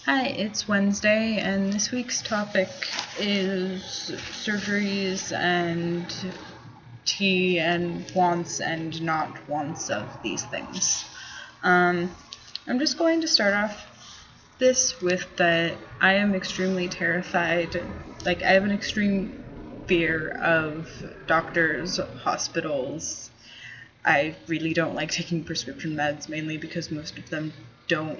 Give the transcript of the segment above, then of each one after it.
Hi, it's Wednesday, and this week's topic is surgeries and tea and wants and not wants of these things. I'm just going to start off this with that I am extremely terrified. I have an extreme fear of doctors, hospitals. I really don't like taking prescription meds, mainly because most of them don't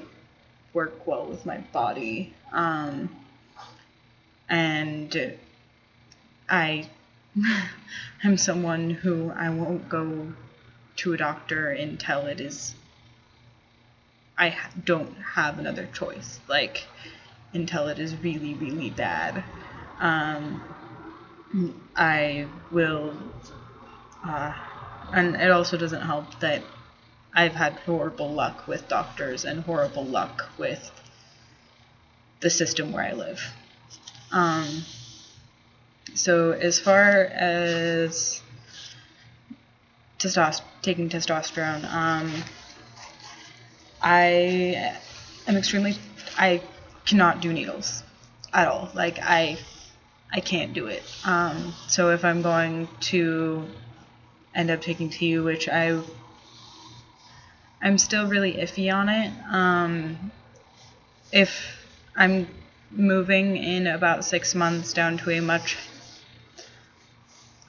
work well with my body. And I am someone who I won't go to a doctor until it is don't have another choice, until it is really, really bad. I will, and it also doesn't help that I've had horrible luck with doctors and horrible luck with the system where I live. So as far as taking testosterone, I cannot do needles at all. I can't do it. So if I'm going to end up taking tea, which I'm still really iffy on it. If I'm moving in about 6 months down to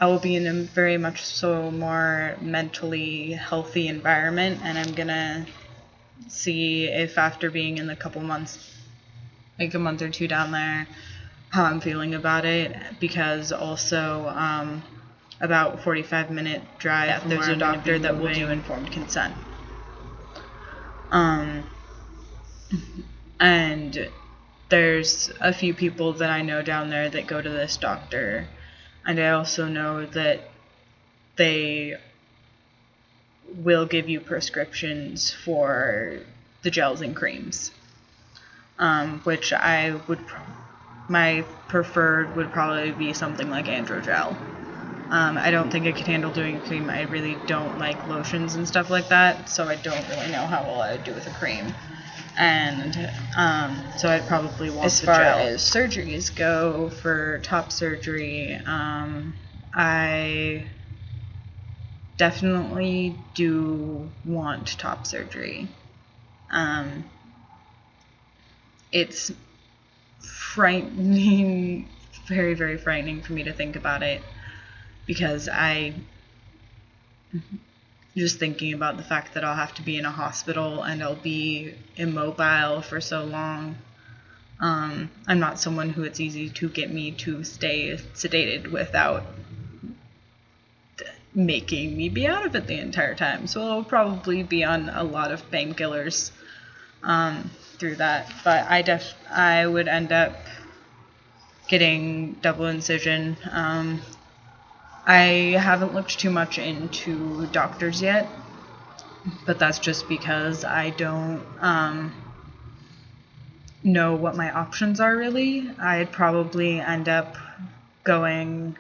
I will be in a very much so more mentally healthy environment, and I'm gonna see if after being in a couple months, like a month or two down there, how I'm feeling about it, because also about 45-minute drive, there's a doctor that will do informed consent. And there's a few people that I know down there that go to this doctor, and I also know that they will give you prescriptions for the gels and creams, which my preferred would probably be something like androgel. I don't think I could handle doing a cream. I really don't like lotions and stuff like that, so I don't really know how well I would do with a cream. And so I'd probably want the gel. As far as surgeries go, for top surgery, I definitely do want top surgery. It's frightening, very, very frightening for me to think about it, because just thinking about the fact that I'll have to be in a hospital and I'll be immobile for so long. I'm not someone who it's easy to get me to stay sedated without making me be out of it the entire time. So I'll probably be on a lot of painkillers through that. But I would end up getting double incision. I haven't looked too much into doctors yet, but that's just because I don't know what my options are really. I'd probably end up going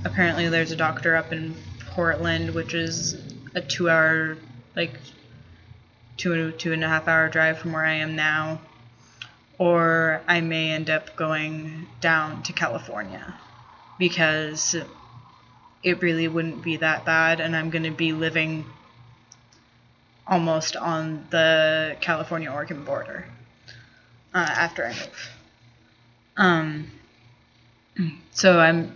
apparently there's a doctor up in Portland, which is a 2-hour, 2.5 hour drive from where I am now. Or I may end up going down to California, because it really wouldn't be that bad, and I'm going to be living almost on the California-Oregon border after I move. So I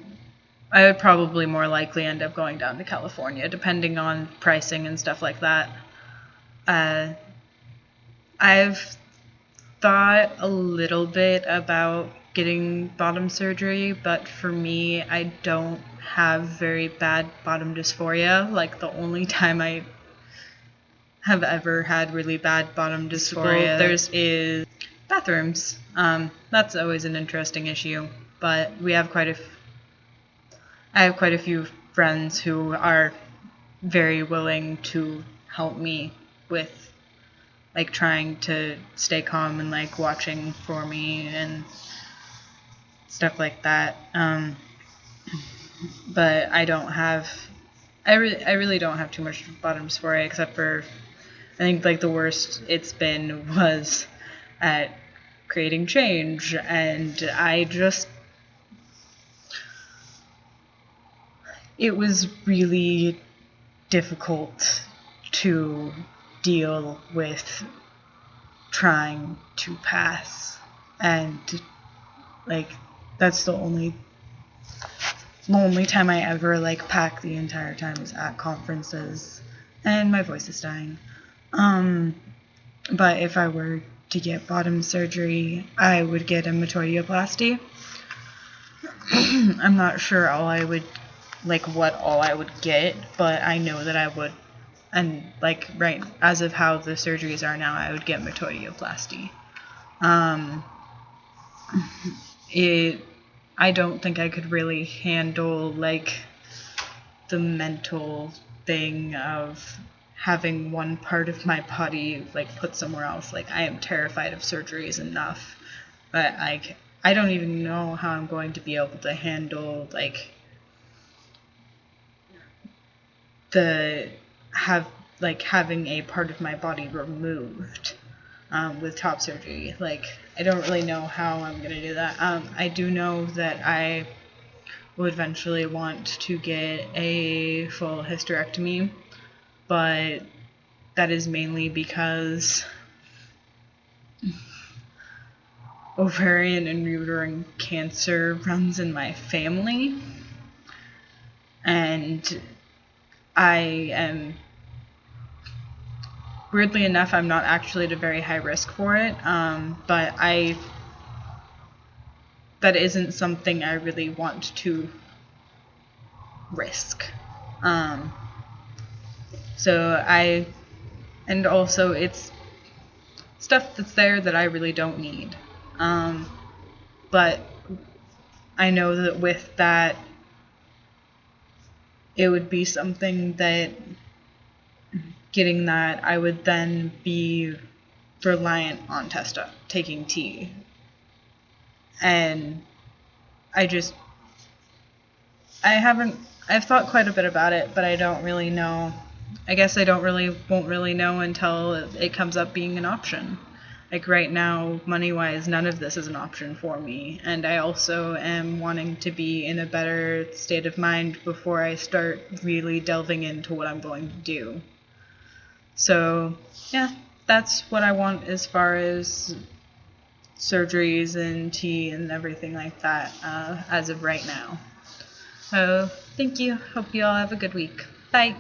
would probably more likely end up going down to California, depending on pricing and stuff like that. I've thought a little bit about getting bottom surgery, but for me, I don't have very bad bottom dysphoria. The only time I have ever had really bad bottom dysphoria is bathrooms. That's always an interesting issue, but I have quite a few friends who are very willing to help me with trying to stay calm and watching for me and stuff like that. But I really don't have too much bottom dysphoria, except for think like the worst it's been was at creating change, and it was really difficult to deal with trying to pass, and like that's the only time I ever like pack the entire time is at conferences, and my voice is dying. But if I were to get bottom surgery, I would get a metoidioplasty. I'm not sure what all I would get, but I know that I would, and like right as of how the surgeries are now, I would get metoidioplasty. I don't think I could really handle like the mental thing of having one part of my body like put somewhere else. Like I am terrified of surgeries enough, but I don't even know how I'm going to be able to handle like having a part of my body removed with top surgery. Like I don't really know how I'm gonna do that. I do know that I will eventually want to get a full hysterectomy, but that is mainly because ovarian and uterine cancer runs in my family, and I am, weirdly enough, I'm not actually at a very high risk for it, but that isn't something I really want to risk. And also it's stuff that's there that I really don't need. But I know that with that, it would be something that getting that I would then be reliant on taking Teague. And I've thought quite a bit about it, but I don't really know. I guess I won't really know until it comes up being an option. Like right now, money-wise, none of this is an option for me. And I also am wanting to be in a better state of mind before I start really delving into what I'm going to do. So, yeah, that's what I want as far as surgeries and tea and everything like that as of right now. So, thank you. Hope you all have a good week. Bye.